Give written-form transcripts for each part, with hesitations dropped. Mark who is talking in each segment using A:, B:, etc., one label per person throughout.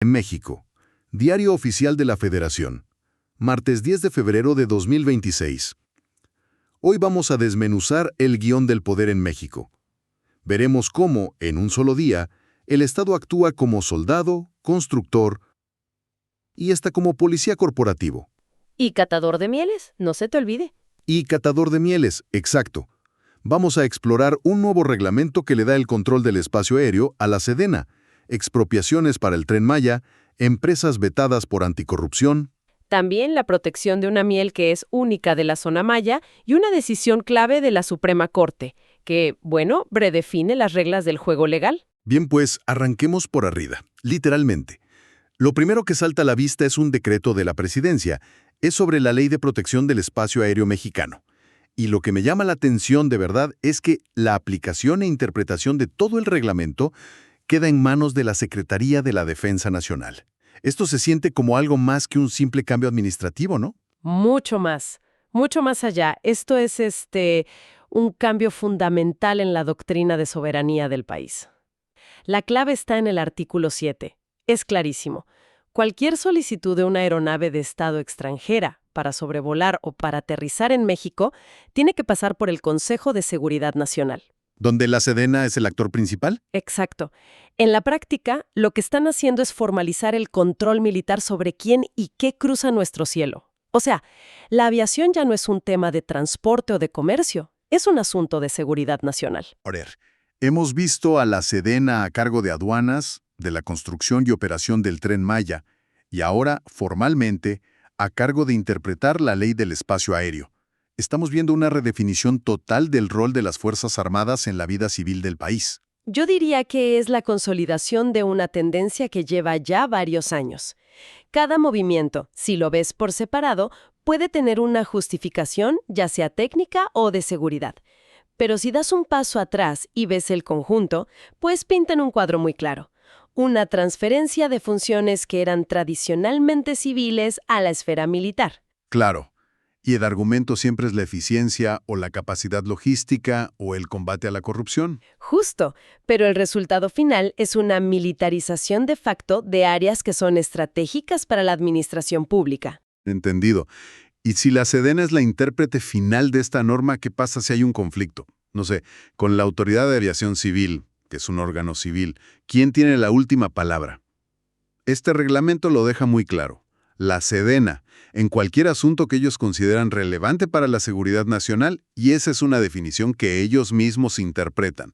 A: En México. Diario Oficial de la Federación. Martes 10 de febrero de 2026. Hoy vamos a desmenuzar el guión del poder en México. Veremos cómo, en un solo día, el Estado actúa como soldado, constructor y hasta como policía corporativo.
B: Y catador de mieles, no se te olvide.
A: Y catador de mieles, exacto. Vamos a explorar un nuevo reglamento que le da el control del espacio aéreo a la Sedena, expropiaciones para el Tren Maya, empresas vetadas por anticorrupción.
B: También la protección de una miel que es única de la zona maya y una decisión clave de la Suprema Corte, que, bueno, redefine las reglas del juego legal.
A: Bien, pues arranquemos por arriba, literalmente. Lo primero que salta a la vista es un decreto de la Presidencia. Es sobre la Ley de Protección del Espacio Aéreo Mexicano. Y lo que me llama la atención de verdad es que la aplicación e interpretación de todo el reglamento queda en manos de la Secretaría de la Defensa Nacional. Esto se siente como algo más que un simple cambio administrativo, ¿no?
B: Mucho más allá. Esto es un cambio fundamental en la doctrina de soberanía del país. La clave está en el artículo 7. Es clarísimo. Cualquier solicitud de una aeronave de Estado extranjera para sobrevolar o para aterrizar en México tiene que pasar por el Consejo de Seguridad Nacional.
A: ¿Donde la Sedena es el actor principal?
B: Exacto. En la práctica, lo que están haciendo es formalizar el control militar sobre quién y qué cruza nuestro cielo. O sea, la aviación ya no es un tema de transporte o de comercio, es un asunto de seguridad nacional.
A: A ver, hemos visto a la Sedena a cargo de aduanas, de la construcción y operación del Tren Maya, y ahora, formalmente, a cargo de interpretar la ley del espacio aéreo. Estamos viendo una redefinición total del rol de las Fuerzas Armadas en la vida civil del país.
B: Yo diría que es la consolidación de una tendencia que lleva ya varios años. Cada movimiento, si lo ves por separado, puede tener una justificación, ya sea técnica o de seguridad. Pero si das un paso atrás y ves el conjunto, pues pintan un cuadro muy claro. Una transferencia de funciones que eran tradicionalmente civiles a la esfera militar.
A: Claro. Y el argumento siempre es la eficiencia o la capacidad logística o el combate a la corrupción.
B: Justo, pero el resultado final es una militarización de facto de áreas que son estratégicas para la administración pública.
A: Entendido. Y si la Sedena es la intérprete final de esta norma, ¿qué pasa si hay un conflicto? No sé, con la Autoridad de Aviación Civil, que es un órgano civil, ¿quién tiene la última palabra? Este reglamento lo deja muy claro. La Sedena, en cualquier asunto que ellos consideran relevante para la seguridad nacional, y esa es una definición que ellos mismos interpretan.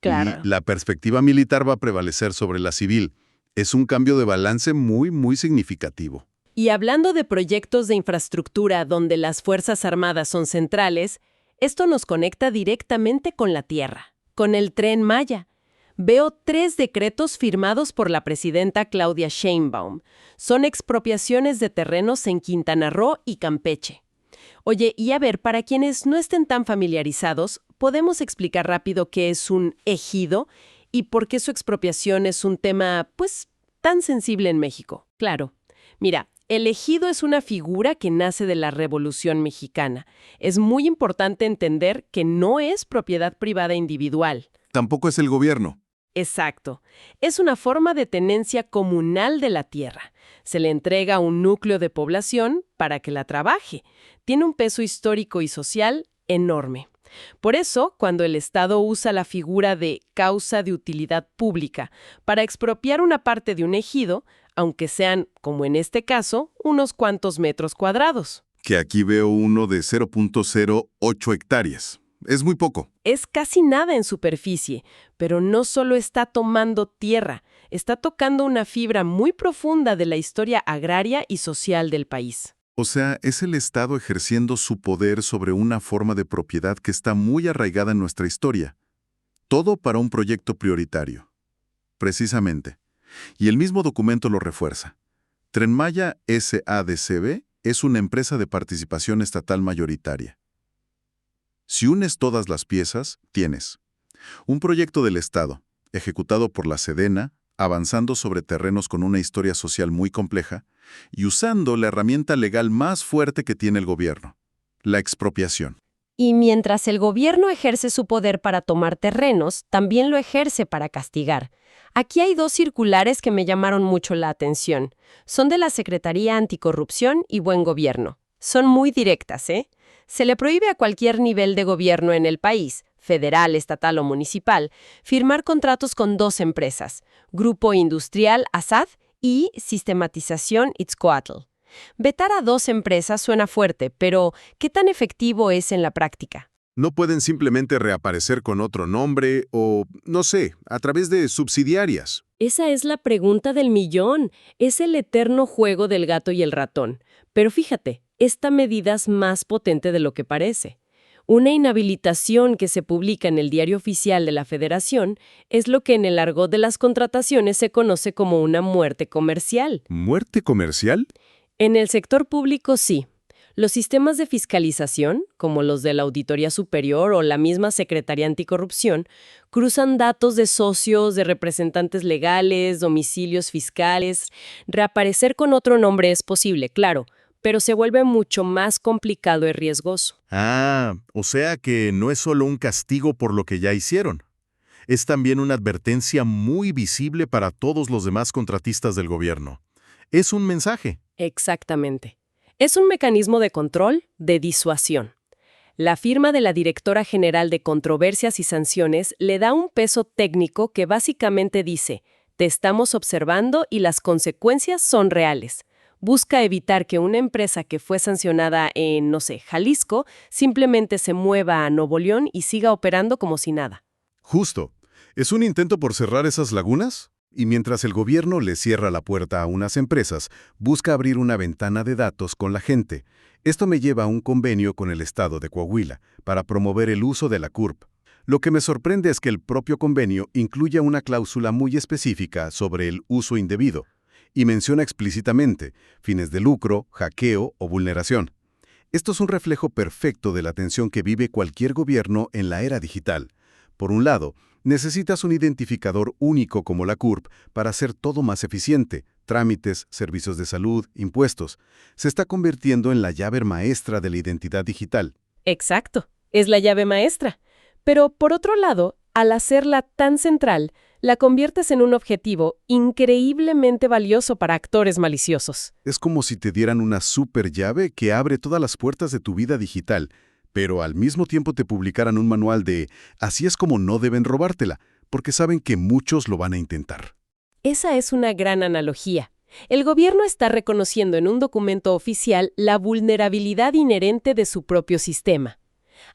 B: Claro.
A: Y la perspectiva militar va a prevalecer sobre la civil. Es un cambio de balance muy significativo.
B: Y hablando de proyectos de infraestructura donde las Fuerzas Armadas son centrales, esto nos conecta directamente con la tierra, con el Tren Maya. Veo 3 decretos firmados por la presidenta Claudia Sheinbaum. Son expropiaciones de terrenos en Quintana Roo y Campeche. Oye, y a ver, para quienes no estén tan familiarizados, ¿podemos explicar rápido qué es un ejido y por qué su expropiación es un tema, pues, tan sensible en México? Claro. Mira, el ejido es una figura que nace de la Revolución Mexicana. Es muy importante entender que no es propiedad privada individual.
A: Tampoco es el gobierno.
B: Exacto. Es una forma de tenencia comunal de la tierra. Se le entrega a un núcleo de población para que la trabaje. Tiene un peso histórico y social enorme. Por eso, cuando el Estado usa la figura de causa de utilidad pública para expropiar una parte de un ejido, aunque sean, como en este caso, unos cuantos metros cuadrados.
A: Que aquí veo uno de 0.08 hectáreas. Es muy poco.
B: Es casi nada en superficie, pero no solo está tomando tierra, está tocando una fibra muy profunda de la historia agraria y social del país.
A: O sea, es el Estado ejerciendo su poder sobre una forma de propiedad que está muy arraigada en nuestra historia. Todo para un proyecto prioritario. Precisamente. Y el mismo documento lo refuerza. Tren Maya S.A.D.C.B. es una empresa de participación estatal mayoritaria. Si unes todas las piezas, tienes un proyecto del Estado, ejecutado por la Sedena, avanzando sobre terrenos con una historia social muy compleja y usando la herramienta legal más fuerte que tiene el gobierno, la expropiación.
B: Y mientras el gobierno ejerce su poder para tomar terrenos, también lo ejerce para castigar. Aquí hay dos circulares que me llamaron mucho la atención. Son de la Secretaría Anticorrupción y Buen Gobierno. Son muy directas, ¿eh? Se le prohíbe a cualquier nivel de gobierno en el país, federal, estatal o municipal, firmar contratos con dos empresas, Grupo Industrial Assad y Sistematización Itzcoatl. Vetar a dos empresas suena fuerte, pero ¿qué tan efectivo es en la práctica?
A: No pueden simplemente reaparecer con otro nombre o, no sé, a través de subsidiarias.
B: Esa es la pregunta del millón. Es el eterno juego del gato y el ratón. Pero fíjate, esta medida es más potente de lo que parece. Una inhabilitación que se publica en el Diario Oficial de la Federación es lo que en el argot de las contrataciones se conoce como una muerte comercial.
A: ¿Muerte comercial?
B: En el sector público sí. Los sistemas de fiscalización, como los de la Auditoría Superior o la misma Secretaría Anticorrupción, cruzan datos de socios, de representantes legales, domicilios fiscales. Reaparecer con otro nombre es posible, claro, pero se vuelve mucho más complicado y riesgoso.
A: Ah, o sea que no es solo un castigo por lo que ya hicieron. Es también una advertencia muy visible para todos los demás contratistas del gobierno. Es un mensaje.
B: Exactamente. Es un mecanismo de control, de disuasión. La firma de la Directora General de Controversias y Sanciones le da un peso técnico que básicamente dice: te estamos observando y las consecuencias son reales. Busca evitar que una empresa que fue sancionada en, no sé, Jalisco, simplemente se mueva a Nuevo León y siga operando como si nada.
A: Justo. ¿Es un intento por cerrar esas lagunas? Y mientras el gobierno le cierra la puerta a unas empresas, busca abrir una ventana de datos con la gente. Esto me lleva a un convenio con el Estado de Coahuila para promover el uso de la CURP. Lo que me sorprende es que el propio convenio incluye una cláusula muy específica sobre el uso indebido y menciona explícitamente fines de lucro, hackeo o vulneración. Esto es un reflejo perfecto de la tensión que vive cualquier gobierno en la era digital. Por un lado, necesitas un identificador único como la CURP para hacer todo más eficiente. Trámites, servicios de salud, impuestos. Se está convirtiendo en la llave maestra de la identidad digital.
B: Exacto, es la llave maestra. Pero por otro lado, al hacerla tan central, la conviertes en un objetivo increíblemente valioso para actores maliciosos.
A: Es como si te dieran una super llave que abre todas las puertas de tu vida digital, pero al mismo tiempo te publicaran un manual de así es como no deben robártela, porque saben que muchos lo van a intentar.
B: Esa es una gran analogía. El gobierno está reconociendo en un documento oficial la vulnerabilidad inherente de su propio sistema.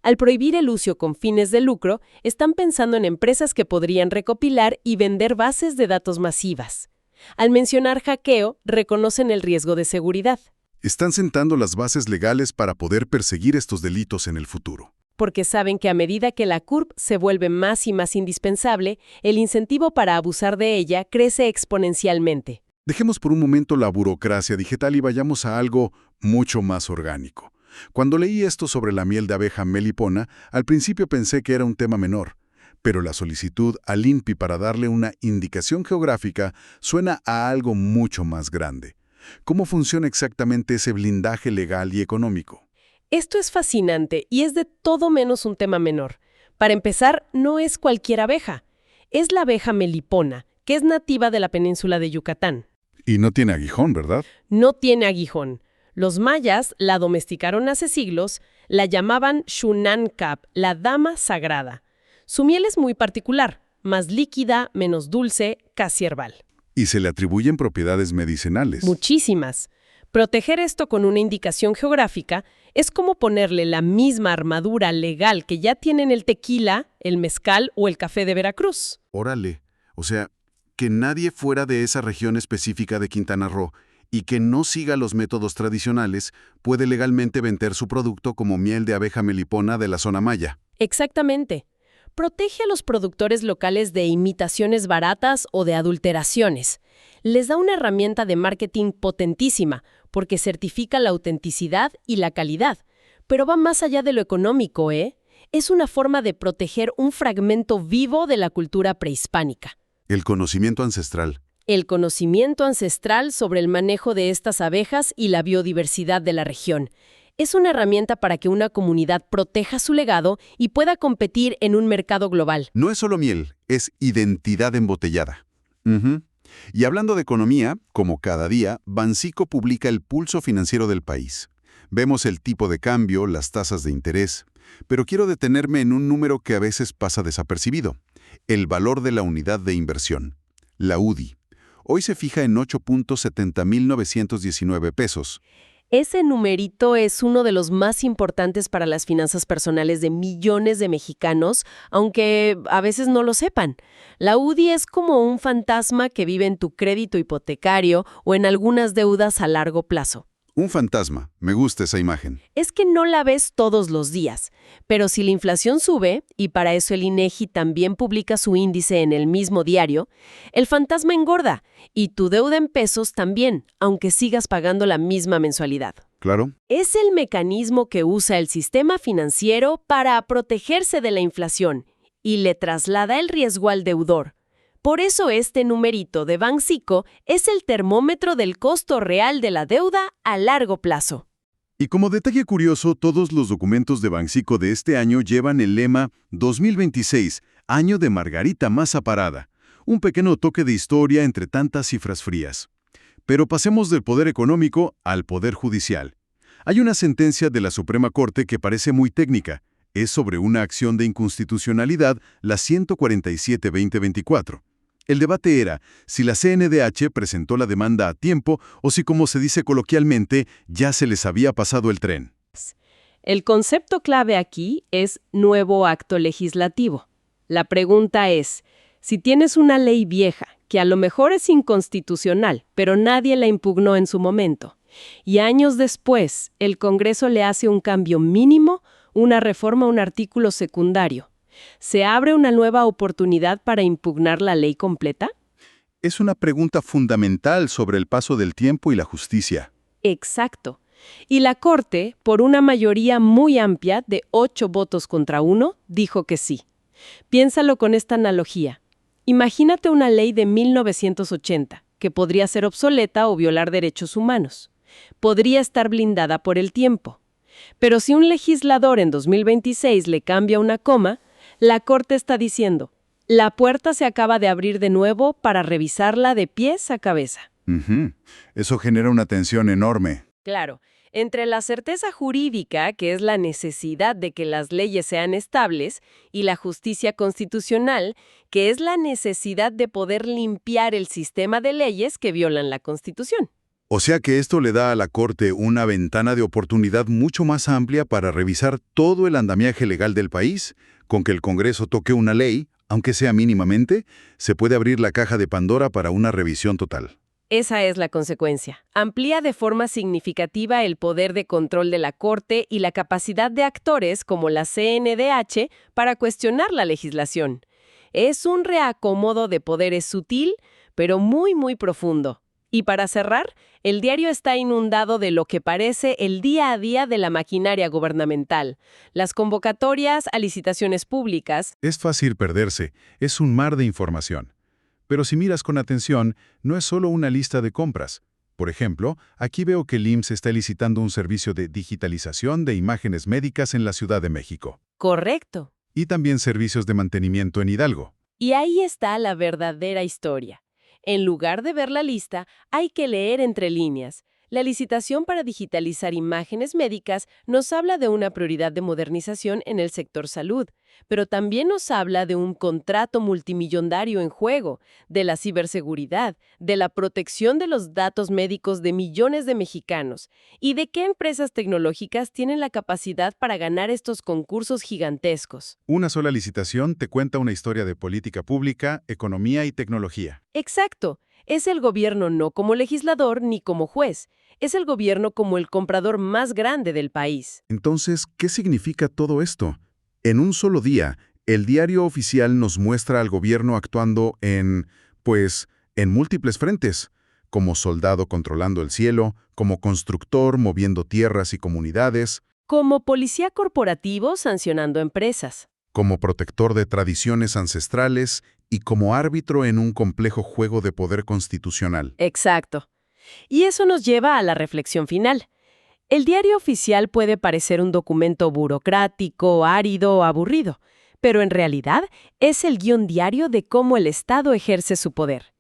B: Al prohibir el uso con fines de lucro, están pensando en empresas que podrían recopilar y vender bases de datos masivas. Al mencionar hackeo, reconocen el riesgo de seguridad.
A: Están sentando las bases legales para poder perseguir estos delitos en el futuro.
B: Porque saben que a medida que la CURP se vuelve más y más indispensable, el incentivo para abusar de ella crece exponencialmente.
A: Dejemos por un momento la burocracia digital y vayamos a algo mucho más orgánico. Cuando leí esto sobre la miel de abeja melipona, al principio pensé que era un tema menor, pero la solicitud al INPI para darle una indicación geográfica suena a algo mucho más grande. ¿Cómo funciona exactamente ese blindaje legal y económico?
B: Esto es fascinante y es de todo menos un tema menor. Para empezar, no es cualquier abeja. Es la abeja melipona, que es nativa de la península de Yucatán.
A: Y no tiene aguijón, ¿verdad?
B: No tiene aguijón. Los mayas la domesticaron hace siglos, la llamaban Xunancap, la dama sagrada. Su miel es muy particular, más líquida, menos dulce, casi herbal.
A: Y se le atribuyen propiedades medicinales.
B: Muchísimas. Proteger esto con una indicación geográfica es como ponerle la misma armadura legal que ya tienen el tequila, el mezcal o el café de Veracruz.
A: Órale, o sea, que nadie fuera de esa región específica de Quintana Roo y que no siga los métodos tradicionales puede legalmente vender su producto como miel de abeja melipona de la zona maya.
B: Exactamente. Protege a los productores locales de imitaciones baratas o de adulteraciones. Les da una herramienta de marketing potentísima porque certifica la autenticidad y la calidad. Pero va más allá de lo económico, ¿eh? Es una forma de proteger un fragmento vivo de la cultura prehispánica.
A: El conocimiento ancestral.
B: El conocimiento ancestral sobre el manejo de estas abejas y la biodiversidad de la región. Es una herramienta para que una comunidad proteja su legado y pueda competir en un mercado global.
A: No es solo miel, es identidad embotellada. Ujú. Y hablando de economía, como cada día, Banxico publica el pulso financiero del país. Vemos el tipo de cambio, las tasas de interés, pero quiero detenerme en un número que a veces pasa desapercibido: el valor de la unidad de inversión, la UDI. Hoy se fija en 8.70.919 pesos.
B: Ese numerito es uno de los más importantes para las finanzas personales de millones de mexicanos, aunque a veces no lo sepan. La UDI es como un fantasma que vive en tu crédito hipotecario o en algunas deudas a largo plazo.
A: Un fantasma, me gusta esa imagen.
B: Es que no la ves todos los días, pero si la inflación sube, y para eso el INEGI también publica su índice en el mismo diario, el fantasma engorda y tu deuda en pesos también, aunque sigas pagando la misma mensualidad.
A: Claro.
B: Es el mecanismo que usa el sistema financiero para protegerse de la inflación y le traslada el riesgo al deudor. Por eso este numerito de Banxico es el termómetro del costo real de la deuda a largo plazo.
A: Y como detalle curioso, todos los documentos de Banxico de este año llevan el lema 2026, año de Margarita Maza Parada. Un pequeño toque de historia entre tantas cifras frías. Pero pasemos del poder económico al poder judicial. Hay una sentencia de la Suprema Corte que parece muy técnica. Es sobre una acción de inconstitucionalidad, la 147-2024. El debate era si la CNDH presentó la demanda a tiempo o si, como se dice coloquialmente, ya se les había pasado el tren.
B: El concepto clave aquí es nuevo acto legislativo. La pregunta es, si tienes una ley vieja, que a lo mejor es inconstitucional, pero nadie la impugnó en su momento, y años después el Congreso le hace un cambio mínimo, una reforma a un artículo secundario, ¿se abre una nueva oportunidad para impugnar la ley completa?
A: Es una pregunta fundamental sobre el paso del tiempo y la justicia.
B: Exacto. Y la Corte, por una mayoría muy amplia de 8 votos contra 1, dijo que sí. Piénsalo con esta analogía. Imagínate una ley de 1980, que podría ser obsoleta o violar derechos humanos. Podría estar blindada por el tiempo. Pero si un legislador en 2026 le cambia una coma, la Corte está diciendo, la puerta se acaba de abrir de nuevo para revisarla de pies a cabeza.
A: Eso genera una tensión enorme.
B: Claro, entre la certeza jurídica, que es la necesidad de que las leyes sean estables, y la justicia constitucional, que es la necesidad de poder limpiar el sistema de leyes que violan la Constitución.
A: O sea que esto le da a la Corte una ventana de oportunidad mucho más amplia para revisar todo el andamiaje legal del país. Con que el Congreso toque una ley, aunque sea mínimamente, se puede abrir la caja de Pandora para una revisión total.
B: Esa es la consecuencia. Amplía de forma significativa el poder de control de la Corte y la capacidad de actores como la CNDH para cuestionar la legislación. Es un reacomodo de poderes sutil, pero muy, muy profundo. Y para cerrar, el diario está inundado de lo que parece el día a día de la maquinaria gubernamental. Las convocatorias a licitaciones públicas.
A: Es fácil perderse, es un mar de información. Pero si miras con atención, no es solo una lista de compras. Por ejemplo, aquí veo que el IMSS está licitando un servicio de digitalización de imágenes médicas en la Ciudad de México.
B: Correcto.
A: Y también servicios de mantenimiento en Hidalgo.
B: Y ahí está la verdadera historia. En lugar de ver la lista, hay que leer entre líneas. La licitación para digitalizar imágenes médicas nos habla de una prioridad de modernización en el sector salud, pero también nos habla de un contrato multimillonario en juego, de la ciberseguridad, de la protección de los datos médicos de millones de mexicanos y de qué empresas tecnológicas tienen la capacidad para ganar estos concursos gigantescos.
A: Una sola licitación te cuenta una historia de política pública, economía y tecnología.
B: Exacto. Es el gobierno no como legislador ni como juez. Es el gobierno como el comprador más grande del país.
A: Entonces, ¿qué significa todo esto? En un solo día, el diario oficial nos muestra al gobierno actuando en múltiples frentes, como soldado controlando el cielo, como constructor moviendo tierras y comunidades,
B: Como policía corporativo sancionando empresas.
A: como protector de tradiciones ancestrales y como árbitro en un complejo juego de poder constitucional.
B: Exacto. Y eso nos lleva a la reflexión final. El diario oficial puede parecer un documento burocrático, árido o aburrido, pero en realidad es el guión diario de cómo el Estado ejerce su poder.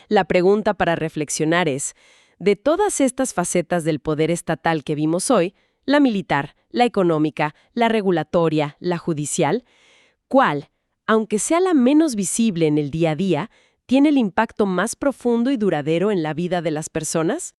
B: La pregunta para reflexionar es, de todas estas facetas del poder estatal que vimos hoy, la militar, la económica, la regulatoria, la judicial, ¿cuál, aunque sea la menos visible en el día a día, tiene el impacto más profundo y duradero en la vida de las personas?